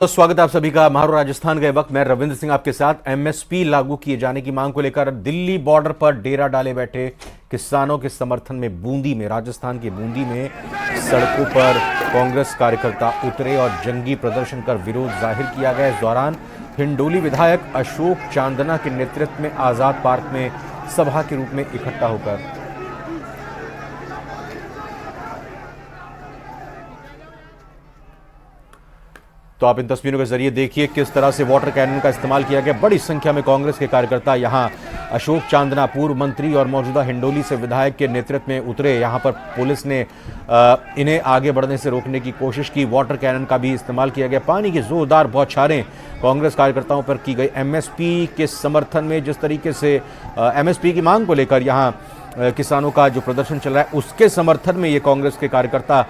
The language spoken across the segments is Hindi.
तो स्वागत है आप सभी का। महारो राजस्थान गए वक्त मैं रविंद्र सिंह आपके साथ। एमएसपी लागू किए जाने की मांग को लेकर दिल्ली बॉर्डर पर डेरा डाले बैठे किसानों के समर्थन में बूंदी में, राजस्थान के बूंदी में सड़कों पर कांग्रेस कार्यकर्ता उतरे और जंगी प्रदर्शन कर विरोध जाहिर किया गया। इस दौरान हिंडोली विधायक अशोक चांदना के नेतृत्व में आजाद पार्क में सभा के रूप में इकट्ठा होकर तो आप इन तस्वीरों के जरिए देखिए किस तरह से वाटर कैनन का इस्तेमाल किया गया। बड़ी संख्या में कांग्रेस के कार्यकर्ता यहां अशोक चांदना पूर्व मंत्री और मौजूदा हिंडोली से विधायक के नेतृत्व में उतरे। यहां पर पुलिस ने इन्हें आगे बढ़ने से रोकने की कोशिश की। वाटर कैनन का भी इस्तेमाल किया गया। पानी की जोरदार बौछारें कांग्रेस कार्यकर्ताओं पर की गई। एमएसपी के समर्थन में जिस तरीके से एमएसपी की मांग को लेकर यहां किसानों का जो प्रदर्शन चल रहा है उसके समर्थन में ये कांग्रेस के कार्यकर्ता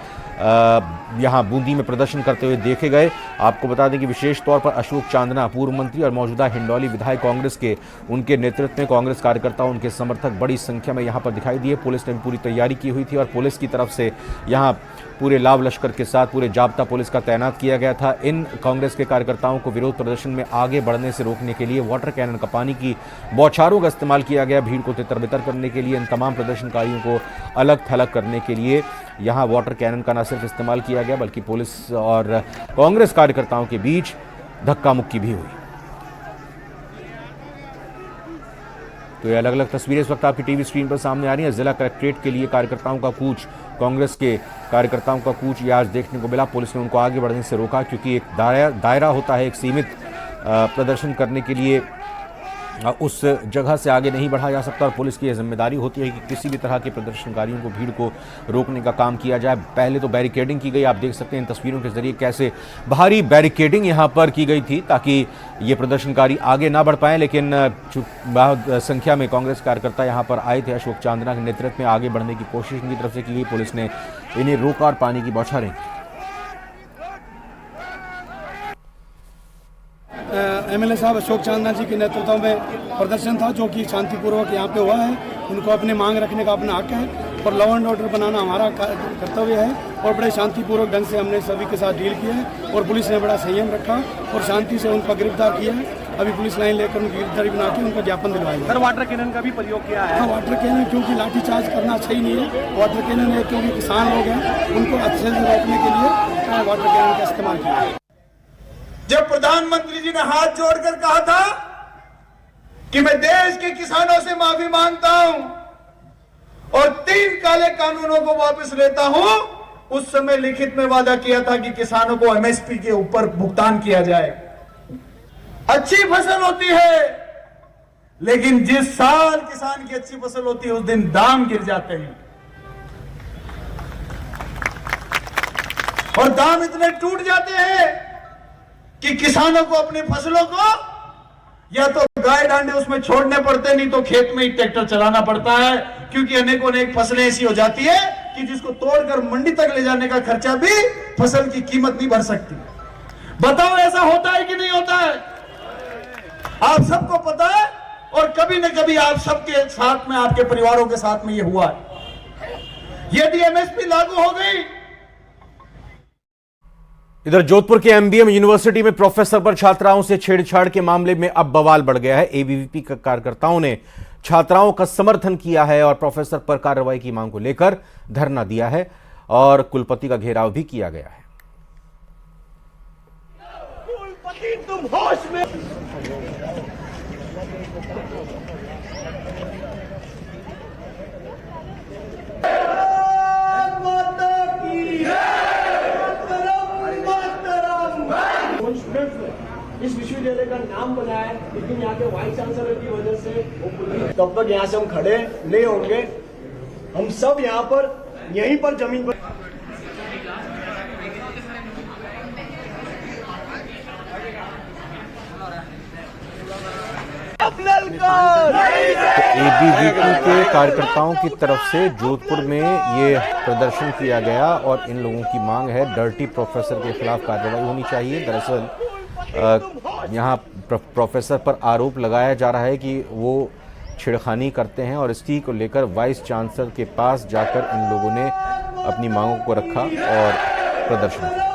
यहां बूंदी में प्रदर्शन करते हुए देखे गए। आपको बता दें कि विशेष तौर पर अशोक चांदना पूर्व मंत्री और मौजूदा हिंडोली विधायक कांग्रेस के, उनके नेतृत्व में कांग्रेस कार्यकर्ता, उनके समर्थक बड़ी संख्या में यहां पर दिखाई दिए। पुलिस ने पूरी तैयारी की हुई थी और पुलिस की तरफ से यहां पूरे लाव लश्कर के साथ पूरे जाब्ता पुलिस का तैनात किया गया था। इन कांग्रेस के कार्यकर्ताओं को विरोध प्रदर्शन में आगे बढ़ने से रोकने के लिए वाटर कैनन का, पानी की बौछारों का इस्तेमाल किया गया। भीड़ को तितर बितर करने के लिए, इन तमाम प्रदर्शनकारियों को अलग थलग करने के लिए यहां वाटर कैनन का न सिर्फ इस्तेमाल किया गया बल्कि पुलिस और कांग्रेस कार्यकर्ताओं के बीच धक्का मुक्की भी हुई। तो ये अलग अलग तस्वीरें इस वक्त आपकी टीवी स्क्रीन पर सामने आ रही हैं। जिला कलेक्ट्रेट के लिए कार्यकर्ताओं का कूच, कांग्रेस के कार्यकर्ताओं का कूच ये आज देखने को मिला। पुलिस ने उनको आगे बढ़ने से रोका क्योंकि एक दायरा होता है, एक सीमित प्रदर्शन करने के लिए उस जगह से आगे नहीं बढ़ा जा सकता और पुलिस की यह जिम्मेदारी होती है कि किसी भी तरह के प्रदर्शनकारियों को, भीड़ को रोकने का काम किया जाए। पहले तो बैरिकेडिंग की गई। आप देख सकते हैं इन तस्वीरों के जरिए कैसे भारी बैरिकेडिंग यहां पर की गई थी ताकि ये प्रदर्शनकारी आगे ना बढ़ पाए। लेकिन बहुत संख्या में कांग्रेस कार्यकर्ता यहां पर आए थे। अशोक चांदना के नेतृत्व में आगे बढ़ने की कोशिश इनकी तरफ से की गई। पुलिस ने इन्हें रोका और पानी की बौछारें। एमएलए साहब अशोक चांदना जी के नेतृत्व में प्रदर्शन था जो कि शांतिपूर्वक यहाँ पे हुआ है। उनको अपनी मांग रखने का अपना हक है और लॉ एंड ऑर्डर बनाना हमारा कर्तव्य है और बड़े शांतिपूर्वक ढंग से हमने सभी के साथ डील किया है और पुलिस ने बड़ा संयम रखा और शांति से उनको गिरफ्तार किया है। अभी पुलिस लाइन लेकर उनकी गिरफ्तारी बना के उनको ज्ञापन दिलवाएंगे। सर, वाटर कैनन का भी प्रयोग किया है? हाँ, वाटर कैनन क्योंकि लाठीचार्ज करना सही नहीं है। वाटर कैनन है क्योंकि किसान लोग हैं, उनको अच्छे से रोकने के लिए वाटर कैनन का इस्तेमाल किया है। जब प्रधानमंत्री जी ने हाथ जोड़कर कहा था कि मैं देश के किसानों से माफी मांगता हूं और 3 काले कानूनों को वापस लेता हूं, उस समय लिखित में वादा किया था कि किसानों को एमएसपी के ऊपर भुगतान किया जाए। अच्छी फसल होती है लेकिन जिस साल किसान की अच्छी फसल होती है उस दिन दाम गिर जाते हैं और दाम इतने टूट जाते हैं कि किसानों को अपनी फसलों को या तो गाय डांडे उसमें छोड़ने पड़ते, नहीं तो खेत में ही ट्रैक्टर चलाना पड़ता है क्योंकि अनेक फसलें ऐसी हो जाती है कि जिसको तोड़कर मंडी तक ले जाने का खर्चा भी फसल की कीमत नहीं भर सकती। बताओ ऐसा होता है कि नहीं होता है? आप सबको पता है और कभी न कभी आप सबके साथ में, आपके परिवारों के साथ में ये हुआ है। यदि एमएसपी लागू हो गई। इधर जोधपुर के एमबीएम यूनिवर्सिटी में प्रोफेसर पर छात्राओं से छेड़छाड़ के मामले में अब बवाल बढ़ गया है। एबीवीपी के कार्यकर्ताओं ने छात्राओं का समर्थन किया है और प्रोफेसर पर कार्रवाई की मांग को लेकर धरना दिया है और कुलपति का घेराव भी किया गया है। कुलपति तुम होश में। इस विश्वविद्यालय का नाम बना है लेकिन यहाँ के वाइस चांसलर की वजह से वो तब तक यहाँ से हम खड़े नहीं होंगे। हम सब यहाँ पर यहीं पर जमीन पर एबीवीपी के कार्यकर्ताओं की तरफ से जोधपुर में ये प्रदर्शन किया गया और इन लोगों की मांग है डर्टी प्रोफेसर के खिलाफ कार्रवाई होनी चाहिए। दरअसल यहाँ प्रोफेसर पर आरोप लगाया जा रहा है कि वो छेड़खानी करते हैं और इसी को लेकर वाइस चांसलर के पास जाकर इन लोगों ने अपनी मांगों को रखा और प्रदर्शन किया।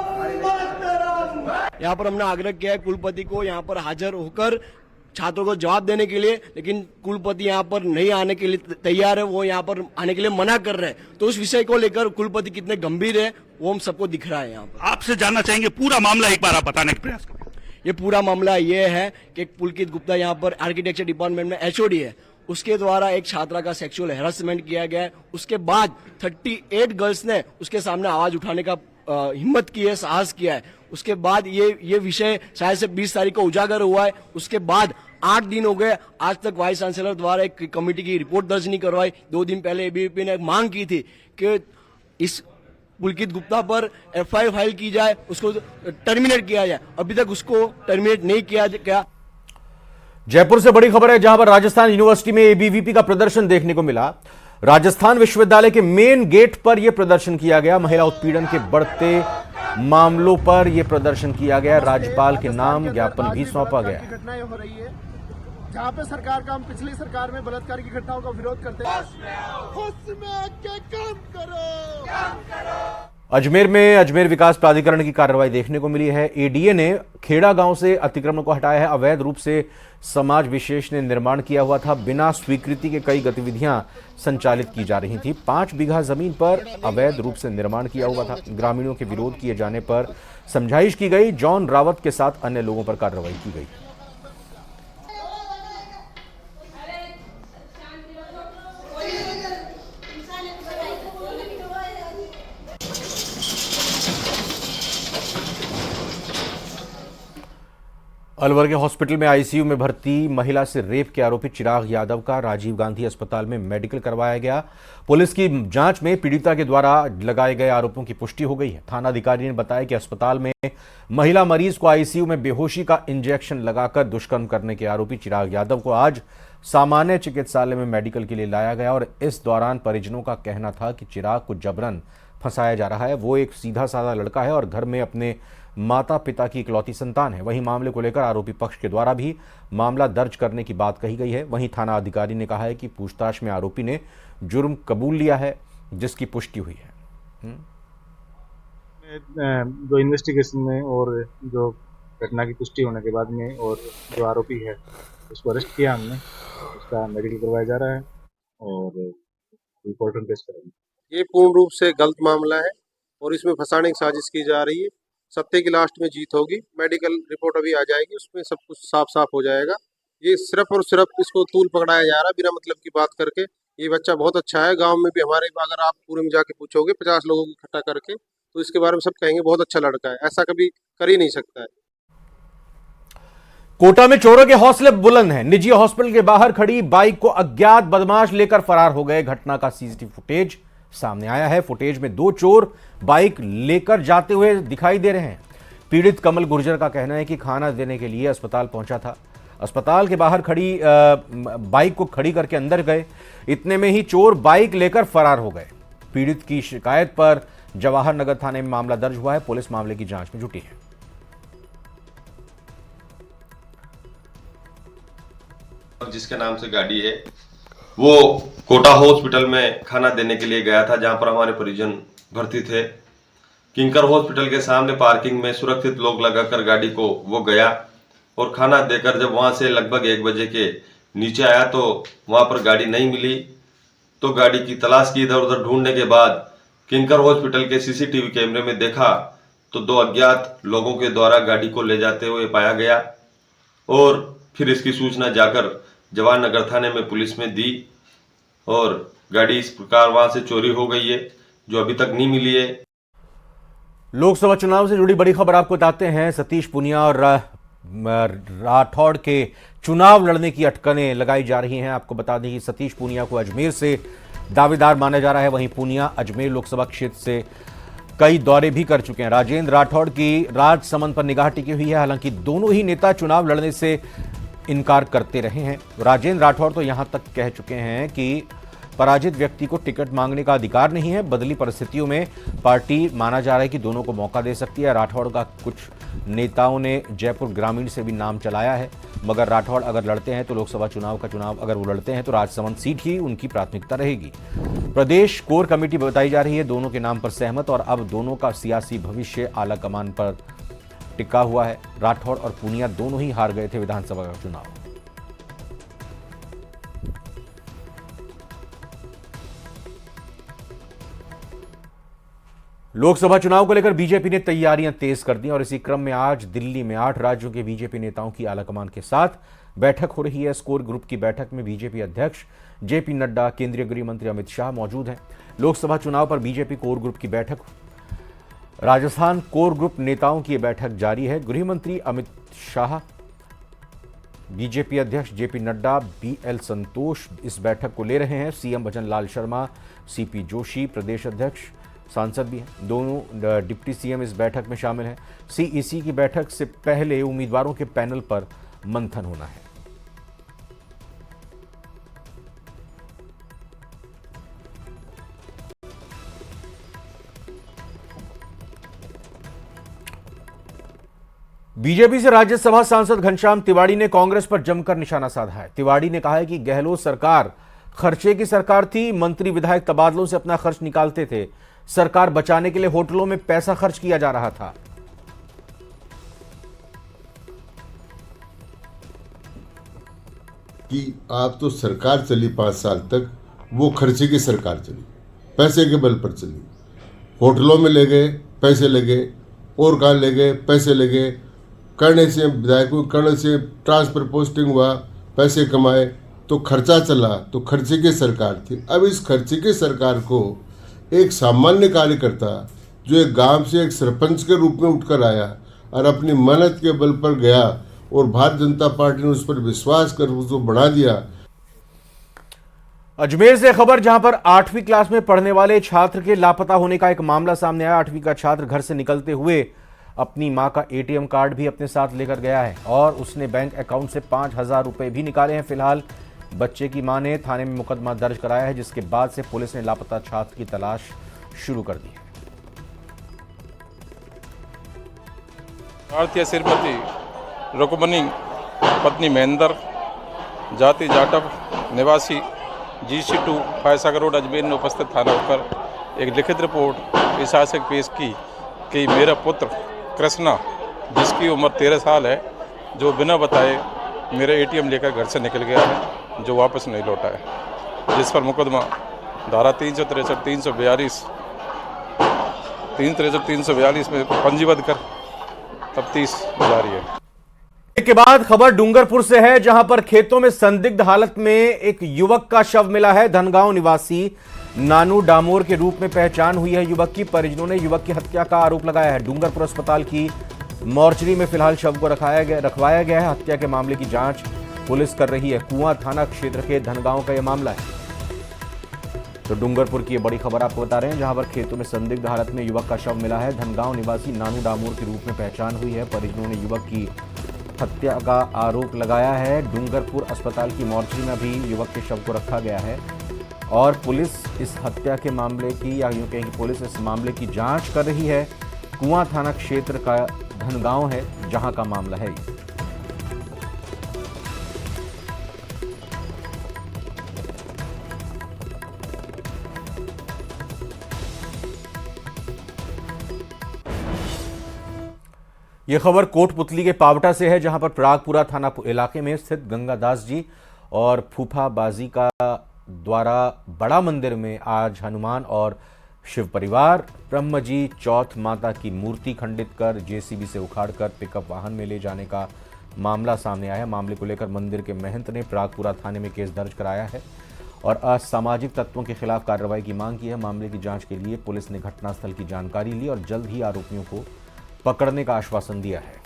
यहाँ पर हमने आग्रह किया है कुलपति को यहाँ पर हाजिर होकर छात्रों को जवाब देने के लिए, लेकिन कुलपति यहाँ पर नहीं आने के लिए तैयार है, वो यहाँ पर आने के लिए मना कर रहे हैं। तो उस विषय को लेकर कुलपति कितने गंभीर है वो हम सबको दिख रहा है। यहाँ पर आपसे जानना चाहेंगे पूरा मामला एक बार आप बताने का प्रयास करें। ये पूरा मामला ये है कि पुलकित गुप्ता यहाँ पर आर्किटेक्चर डिपार्टमेंट में HOD है, उसके द्वारा एक छात्रा का सेक्सुअल हैरेसमेंट किया गया है। उसके बाद 38 गर्ल्स ने उसके सामने आवाज उठाने का हिम्मत की है, साहस किया है। उसके बाद ये विषय शायद से 20 तारीख को उजागर हुआ है। उसके बाद 8 दिन हो गए, आज तक वाइस चांसलर द्वारा एक कमेटी की रिपोर्ट दर्ज नहीं करवाई। 2 दिन पहले ABVP ने मांग की थी कि इस पुलकित गुप्ता पर FIR फाइल की जाए, उसको टर्मिनेट किया जाए। अभी तक उसको टर्मिनेट नहीं किया गया। जयपुर से बड़ी खबर है, जहां पर राजस्थान यूनिवर्सिटी में ABVP का प्रदर्शन देखने को मिला। राजस्थान विश्वविद्यालय के मेन गेट पर यह प्रदर्शन किया गया। महिला उत्पीड़न के बढ़ते मामलों पर यह प्रदर्शन किया गया। राज्यपाल के नाम ज्ञापन भी सौंपा गया। घटनाएं हो रही है जहाँ पे सरकार का, हम पिछली सरकार में बलात्कार की घटनाओं का विरोध करते हैं। होश में आके काम करो। अजमेर में अजमेर विकास प्राधिकरण की कार्रवाई देखने को मिली है। ADA ने खेड़ा गांव से अतिक्रमण को हटाया है। अवैध रूप से समाज विशेष ने निर्माण किया हुआ था। बिना स्वीकृति के कई गतिविधियां संचालित की जा रही थी। 5 बीघा जमीन पर अवैध रूप से निर्माण किया हुआ था। ग्रामीणों के विरोध किए जाने पर समझाइश की गई। जॉन रावत के साथ अन्य लोगों पर कार्रवाई की गई। अलवर के हॉस्पिटल में ICU में भर्ती महिला से रेप के आरोपी चिराग यादव का राजीव गांधी अस्पताल में मेडिकल करवाया गया। पुलिस की जांच में पीड़िता के द्वारा लगाए गए आरोपों की पुष्टि हो गई है। थाना अधिकारी ने बताया कि अस्पताल में महिला मरीज को ICU में बेहोशी का इंजेक्शन लगाकर दुष्कर्म करने के आरोपी चिराग यादव को आज सामान्य चिकित्सालय में मेडिकल के लिए लाया गया और इस दौरान परिजनों का कहना था कि चिराग को जबरन फंसाया जा रहा है। वो एक सीधा साधा लड़का है और घर में अपने माता पिता की इकलौती संतान है। वहीं मामले को लेकर आरोपी पक्ष के द्वारा भी मामला दर्ज करने की बात कही गई है। वहीं थाना अधिकारी ने कहा है कि पूछताछ में आरोपी ने जुर्म कबूल लिया है, जिसकी पुष्टि हुई है। जो इन्वेस्टिगेशन में और जो घटना की पुष्टि होने के बाद में और जो आरोपी है उसको अरेस्ट किया हमने, उसका मेडिकल करवाया जा रहा है और रिपोर्ट पेश करेंगे। ये पूर्ण रूप से गलत मामला है और इसमें फंसाने की साजिश की जा रही है। सत्य की लास्ट में जीत होगी। मेडिकल रिपोर्ट अभी आ जाएगी, उसमें सब कुछ साफ साफ हो जाएगा। ये सिर्फ और सिर्फ इसको तूल पकड़ाया जा रहा है बिना मतलब की बात करके। ये बच्चा बहुत अच्छा है। गांव में भी हमारे, अगर आप पूरे में जाके पूछोगे 50 लोगों को इकट्ठा करके, तो इसके बारे में सब कहेंगे बहुत अच्छा लड़का है। ऐसा कभी कर ही नहीं सकता है। कोटा में चोरों के हौसले बुलंद हैं। निजी हॉस्पिटल के बाहर खड़ी बाइक को अज्ञात बदमाश लेकर फरार हो गए। घटना का CCTV फुटेज सामने आया है। फुटेज में 2 चोर बाइक लेकर जाते हुए दिखाई दे रहे हैं। पीड़ित कमल गुर्जर का कहना है कि खाना देने के लिए अस्पताल पहुंचा था। अस्पताल के बाहर खड़ी बाइक को खड़ी करके अंदर गए। इतने में ही चोर बाइक लेकर फरार हो गए। पीड़ित की शिकायत पर जवाहर नगर थाने में मामला दर्ज हुआ है। पुलिस मामले की जांच में जुटी है। जिसके नाम से गाड़ी है वो कोटा हॉस्पिटल में खाना देने के लिए गया था, जहां पर हमारे परिजन भर्ती थे। किंकर हॉस्पिटल के सामने पार्किंग में सुरक्षित लोग लगाकर गाड़ी को वो गया और खाना देकर जब वहां से लगभग 1 बजे के नीचे आया तो वहां पर गाड़ी नहीं मिली। तो गाड़ी की तलाश की, इधर उधर ढूंढने के बाद किंकर हॉस्पिटल के CCTV कैमरे में देखा तो 2 अज्ञात लोगों के द्वारा गाड़ी को ले जाते हुए पाया गया और फिर इसकी सूचना जाकर जवाहर नगर थाने में पुलिस में दी और गाड़ी इस प्रकार वहां से चोरी हो गई है, जो अभी तक नहीं मिली है। लोकसभा चुनाव से जुड़ी बड़ी खबर आपको बताते हैं। सतीश पूनिया और राठौड़ के चुनाव लड़ने की अटकलें लगाई जा रही हैं। आपको बता दें कि सतीश पूनिया को अजमेर से दावेदार माना जा रहा है। वहीं पूनिया अजमेर लोकसभा क्षेत्र से कई दौरे भी कर चुके हैं। राजेंद्र राठौड़ की राजसमंद पर निगाह टिकी हुई है। हालांकि दोनों ही नेता चुनाव लड़ने से इनकार करते रहे हैं। राजेंद्र राठौड़ तो यहां तक कह चुके हैं कि पराजित व्यक्ति को टिकट मांगने का अधिकार नहीं है। बदली परिस्थितियों में पार्टी माना जा रहा है कि दोनों को मौका दे सकती है। राठौड़ का कुछ नेताओं ने जयपुर ग्रामीण से भी नाम चलाया है, मगर राठौड़ अगर लड़ते हैं तो लोकसभा चुनाव अगर वो लड़ते हैं तो राजसमंद सीट ही उनकी प्राथमिकता रहेगी। प्रदेश कोर कमेटी बताई जा रही है दोनों के नाम पर सहमत और अब दोनों का सियासी भविष्य आला कमान पर टिका हुआ है। राठौड़ और पूनिया दोनों ही हार गए थे विधानसभा का चुनाव। लोकसभा चुनाव को लेकर बीजेपी ने तैयारियां तेज कर दी और इसी क्रम में आज दिल्ली में 8 राज्यों के बीजेपी नेताओं की आलाकमान के साथ बैठक हो रही है। कोर ग्रुप की बैठक में बीजेपी अध्यक्ष जेपी नड्डा, केंद्रीय गृह मंत्री अमित शाह मौजूद हैं। लोकसभा चुनाव पर बीजेपी कोर ग्रुप की बैठक, राजस्थान कोर ग्रुप नेताओं की बैठक जारी है। गृह मंत्री अमित शाह, बीजेपी अध्यक्ष जेपी नड्डा, बीएल संतोष इस बैठक को ले रहे हैं। सीएम भजन लाल शर्मा, सीपी जोशी प्रदेश अध्यक्ष, सांसद भी हैं। दोनों डिप्टी सीएम इस बैठक में शामिल हैं। सीईसी की बैठक से पहले उम्मीदवारों के पैनल पर मंथन होना है। बीजेपी से राज्यसभा सांसद घनश्याम तिवाड़ी ने कांग्रेस पर जमकर निशाना साधा है। तिवाड़ी ने कहा है कि गहलोत सरकार खर्चे की सरकार थी, मंत्री विधायक तबादलों से अपना खर्च निकालते थे, सरकार बचाने के लिए होटलों में पैसा खर्च किया जा रहा था। कि आप तो सरकार चली 5 साल तक, वो खर्चे की सरकार चली, पैसे के बल पर चली। होटलों में ले गए, पैसे ले गए, और कहाँ ले गए, पैसे ले गए, करने से विधायकों करने से ट्रांसफर पोस्टिंग हुआ, पैसे कमाए, तो खर्चा चला, तो खर्चे की सरकार थी। अब इस खर्चे की सरकार को एक सामान्य कार्यकर्ता जो एक गांव से एक सरपंच के रूप में उठकर आया और अपनी मेहनत के बल पर गया और भारतीय जनता पार्टी ने उस पर विश्वास कर उसको बढ़ा दिया। अजमेर से खबर, जहां पर 8वीं क्लास में पढ़ने वाले छात्र के लापता होने का एक मामला सामने आया। 8वीं का छात्र घर से निकलते हुए अपनी मां का एटीएम कार्ड भी अपने साथ लेकर गया है और उसने बैंक अकाउंट से 5,000 रुपए भी निकाले हैं। फिलहाल बच्चे की मां ने थाने में मुकदमा दर्ज कराया है, जिसके बाद से पुलिस ने लापता छात्र की तलाश शुरू कर दी है। भारतीय श्रीमती रुक्मणी पत्नी महेंद्र, जाति जाटव, निवासी GC2 फायसागर रोड अजमेर ने उपस्थित थाना होकर एक लिखित रिपोर्ट इस आशय पेश की कि मेरा पुत्र कृष्णा, जिसकी उम्र 13 साल है, जो बिना बताए मेरा एटीएम लेकर घर से निकल गया है, जो वापस नहीं लौटा है, जिस पर मुकदमा धारा 363, 342, 343 में पंजीबद्ध कर तफ्तीश जारी है। के बाद खबर डूंगरपुर से है, जहां पर खेतों में संदिग्ध हालत में एक युवक का शव मिला है। धनगांव निवासी नानू डामोर के रूप में पहचान हुई है युवक की। परिजनों ने युवक की हत्या का आरोप लगाया है। डूंगरपुर अस्पताल की मॉर्चरी में फिलहाल शव को रखवाया गया है। हत्या के मामले की जांच पुलिस कर रही है। कुआं थाना क्षेत्र के धनगांव का यह मामला है। तो डूंगरपुर की ये बड़ी खबर आपको बता रहे हैं, जहां पर खेतों में संदिग्ध हालत में युवक का शव मिला है। धनगांव निवासी नानू डामोर के रूप में पहचान हुई है। परिजनों ने युवक की हत्या का आरोप लगाया है। डूंगरपुर अस्पताल की मॉर्चरी में भी युवक के शव को रखा गया है और पुलिस इस हत्या के मामले की, या यूं कहें कि पुलिस इस मामले की जांच कर रही है। कुआं थाना क्षेत्र का धनगांव है जहां का मामला है। यह खबर कोटपुतली के पावटा से है, जहां पर प्रागपुरा थाना इलाके में स्थित गंगादास जी और फूफा बाजी का द्वारा बड़ा मंदिर में आज हनुमान और शिव परिवार ब्रह्मजी चौथ माता की मूर्ति खंडित कर जेसीबी से उखाड़कर पिकअप वाहन में ले जाने का मामला सामने आया है। मामले को लेकर मंदिर के महंत ने प्रागपुरा थाने में केस दर्ज कराया है और असामाजिक तत्वों के खिलाफ कार्रवाई की मांग की है। मामले की जांच के लिए पुलिस ने घटनास्थल की जानकारी ली और जल्द ही आरोपियों को पकड़ने का आश्वासन दिया है।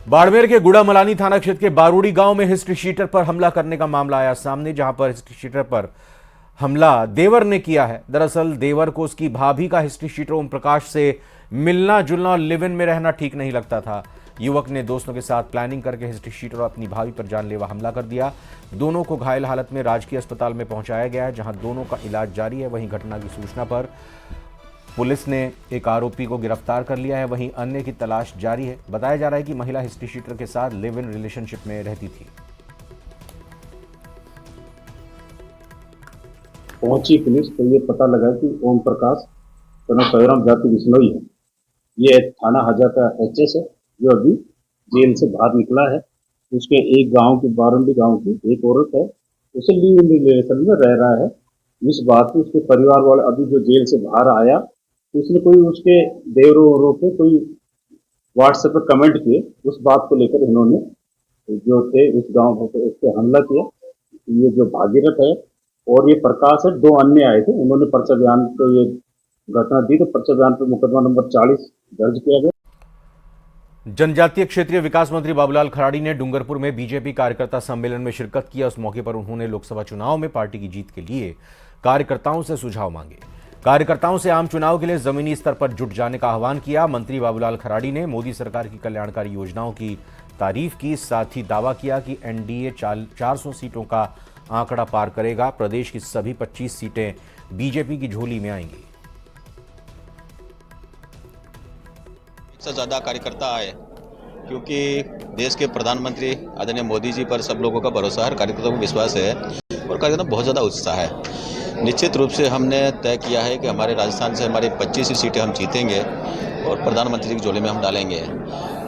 बाड़मेर के गुड़ामलानी थाना क्षेत्र के बारूड़ी गांव में हिस्ट्री शीटर पर हमला करने का मामला आया सामने, जहां पर हिस्ट्री शीटर पर हमला देवर ने किया है। दरअसल देवर को उसकी भाभी का हिस्ट्री शीटर ओम प्रकाश से मिलना जुलना और लिव इन में रहना ठीक नहीं लगता था। युवक ने दोस्तों के साथ प्लानिंग करके हिस्ट्री शीटर और अपनी भाभी पर जानलेवा हमला कर दिया। दोनों को घायल हालत में राजकीय अस्पताल में पहुंचाया गया है, जहां दोनों का इलाज जारी है। वहीं घटना की सूचना पर पुलिस ने एक आरोपी को गिरफ्तार कर लिया है, वहीं अन्य की तलाश जारी है। बताया जा रहा है कि महिला हिस्ट्री शीटर के साथ लिव इन रिलेशनशिप में रहती थी। पहुंची पुलिस तो ये पता लगा कि ओम प्रकाश स्वयं जाति बिश्नोई है। ये थाना हजा का एचएस है जो अभी जेल से बाहर निकला है। उसके एक गांव की बारंडी गांव की एक औरत है, उसे लिव इन रिलेशन में रह रहा है। इस बात को उसके परिवार वाले अभी जो जेल से बाहर आया, उसने कोई उसके देवरों पे कोई व्हाट्सएप पर कमेंट किए। उस बात को लेकर इन्होंने जो थे उस गांव पर उस पर हमला किया। ये जो भागीरथ है और ये प्रकाश है, दो अन्य आए थे। उन्होंने पर्चा बयान को ये घटना दी तो पर्चा बयान पर मुकदमा नंबर 40 दर्ज किया गया। जनजातीय क्षेत्रीय विकास मंत्री बाबूलाल खराड़ी ने डूंगरपुर में बीजेपी कार्यकर्ता सम्मेलन में शिरकत किया। उस मौके पर उन्होंने लोकसभा चुनाव में पार्टी की जीत के लिए कार्यकर्ताओं से सुझाव मांगे। कार्यकर्ताओं से आम चुनाव के लिए जमीनी स्तर पर जुट जाने का आह्वान किया। मंत्री बाबूलाल खराड़ी ने मोदी सरकार की कल्याणकारी योजनाओं की तारीफ की, साथ ही दावा किया कि एनडीए 400 सीटों का आंकड़ा पार करेगा। प्रदेश की सभी 25 सीटें बीजेपी की झोली में आएंगी। सबसे ज़्यादा कार्यकर्ता आए क्योंकि देश के प्रधानमंत्री आदरणीय मोदी जी पर सब लोगों का भरोसा है, कार्यकर्ताओं को विश्वास है और कार्यकर्ता बहुत ज़्यादा उत्साह है। निश्चित रूप से हमने तय किया है कि हमारे राजस्थान से हमारी 25 सीटें हम जीतेंगे और प्रधानमंत्री की झोली में हम डालेंगे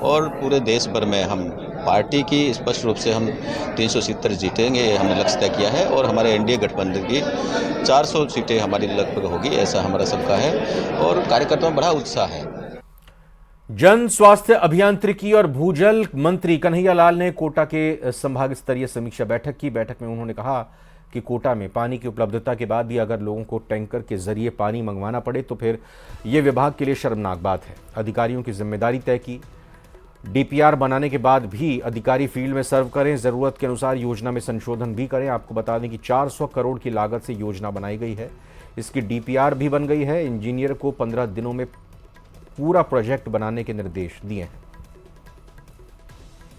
और पूरे देश भर में हम पार्टी की स्पष्ट रूप से हम 370 जीतेंगे, ये हमने लक्ष्य तय किया है और हमारे एनडीए गठबंधन की 400 सीटें हमारी लगभग होगी, ऐसा हमारा सबका है और कार्यकर्ताओं में बड़ा उत्साह है। जन स्वास्थ्य अभियांत्रिकी और भूजल मंत्री कन्हैया लाल ने कोटा के संभाग स्तरीय समीक्षा बैठक की। बैठक में उन्होंने कहा कि कोटा में पानी की उपलब्धता के बाद भी अगर लोगों को टैंकर के जरिए पानी मंगवाना पड़े तो फिर यह विभाग के लिए शर्मनाक बात है। अधिकारियों की जिम्मेदारी तय की। डीपीआर बनाने के बाद भी अधिकारी फील्ड में सर्व करें, जरूरत के अनुसार योजना में संशोधन भी करें। आपको बता दें कि 400 करोड़ की लागत से योजना बनाई गई है, इसकी डीपीआर भी बन गई है। इंजीनियर को 15 दिनों में पूरा प्रोजेक्ट बनाने के निर्देश दिए हैं।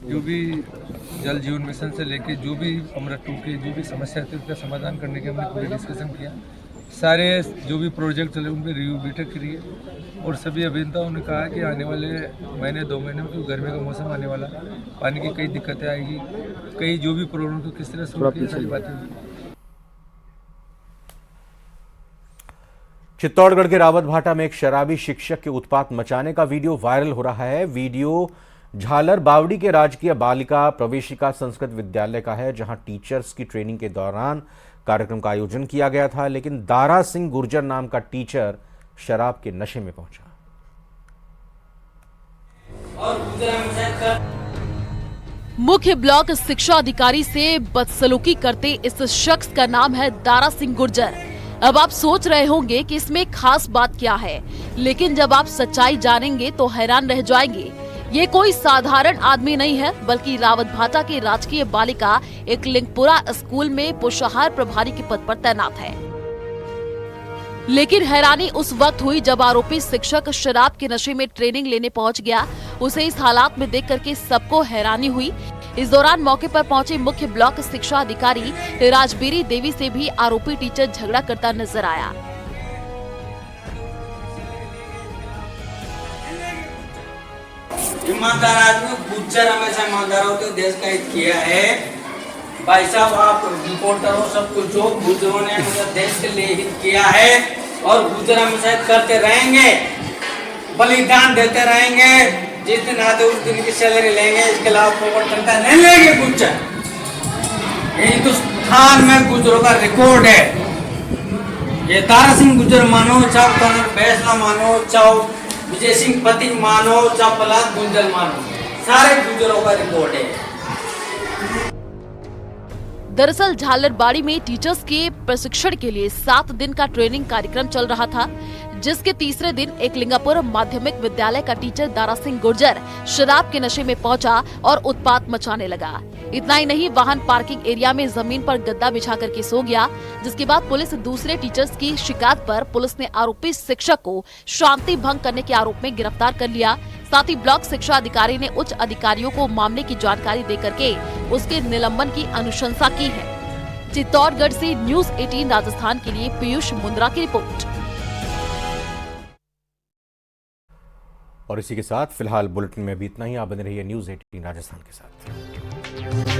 जो भी जल जीवन मिशन से लेके जो भी अमृत 2 की जो भी समस्या थी उसका समाधान करने के हमने पूरे डिस्कशन किया। सारे जो भी प्रोजेक्ट चले उन पर रिव्यू बैठक करी है और सभी अभियंताओं ने कहा कि आने वाले महीने 2 महीने में गर्मी का मौसम आने वाला, पानी की कई दिक्कतें आएगी, कई जो भी प्रॉब्लम को किस तरह सॉल्व की सारी बातें। चित्तौड़गढ़ के रावतभाटा में एक शराबी शिक्षक के उत्पात मचाने का वीडियो वायरल हो रहा है। वीडियो झालर बावड़ी के राजकीय बालिका प्रवेशिका संस्कृत विद्यालय का है, जहां टीचर्स की ट्रेनिंग के दौरान कार्यक्रम का आयोजन किया गया था, लेकिन दारा सिंह गुर्जर नाम का टीचर शराब के नशे में पहुंचा। मुख्य ब्लॉक शिक्षा अधिकारी से बदसलूकी करते इस शख्स का नाम है दारा सिंह गुर्जर। अब आप सोच रहे होंगे कि इसमें खास बात क्या है, लेकिन जब आप सच्चाई जानेंगे तो हैरान रह जाएंगे। ये कोई साधारण आदमी नहीं है, बल्कि रावतभाटा के राजकीय बालिका एक लिंगपुरा स्कूल में पोषाहार प्रभारी के पद पर तैनात है। लेकिन हैरानी उस वक्त हुई जब आरोपी शिक्षक शराब के नशे में ट्रेनिंग लेने पहुंच गया। उसे इस हालात में देख करके सबको हैरानी हुई। इस दौरान मौके पर पहुंचे मुख्य ब्लॉक शिक्षा अधिकारी राजबीरी देवी से भी आरोपी टीचर झगड़ा करता नजर आया। ईमानदार आदमी गुज्जर हमेशा ईमानदार होते देश का हित किया है। भाई साहब आप रिपोर्टर हो, सब कुछ हो, गुज्जरों ने हमेशा देश के लिए हित किया है और गुज्जर हमेशा करते रहेंगे, बलिदान देते रहेंगे। जिस दिन आते उस दिन की सैलरी लेंगे, इसके अलावा पोपट तनख्वाह नहीं लेंगे गुज्जर। हिंदुस्तान में गुज्जरों का रिकॉर्ड है। ये दारा सिंह गुज्जर मानो, चाहे कर्नल फैसला मानो, चाहे विजय सिंह पति मानो, चाहे प्रहलाद गुंजल मानो, सारे गुज्जरों का रिकॉर्ड है। दरअसल झालरबाड़ी में टीचर्स के प्रशिक्षण के लिए 7 दिन का ट्रेनिंग कार्यक्रम चल रहा था, जिसके तीसरे दिन एक लिंगापुर माध्यमिक विद्यालय का टीचर दारा सिंह गुर्जर शराब के नशे में पहुंचा और उत्पात मचाने लगा। इतना ही नहीं, वाहन पार्किंग एरिया में जमीन पर गद्दा बिछा करके सो गया, जिसके बाद पुलिस दूसरे टीचर्स की शिकायत पर पुलिस ने आरोपी शिक्षक को शांति भंग करने के आरोप में गिरफ्तार कर लिया। साथ ही ब्लॉक शिक्षा अधिकारी ने उच्च अधिकारियों को मामले की जानकारी दे करके उसके निलंबन की अनुशंसा की है। चित्तौड़गढ़ से न्यूज़ 18 राजस्थान के लिए पीयूष मुंद्रा की रिपोर्ट। और इसी के साथ फिलहाल बुलेटिन में भी इतना ही। आप बने रहिए न्यूज़ 18 राजस्थान के साथ।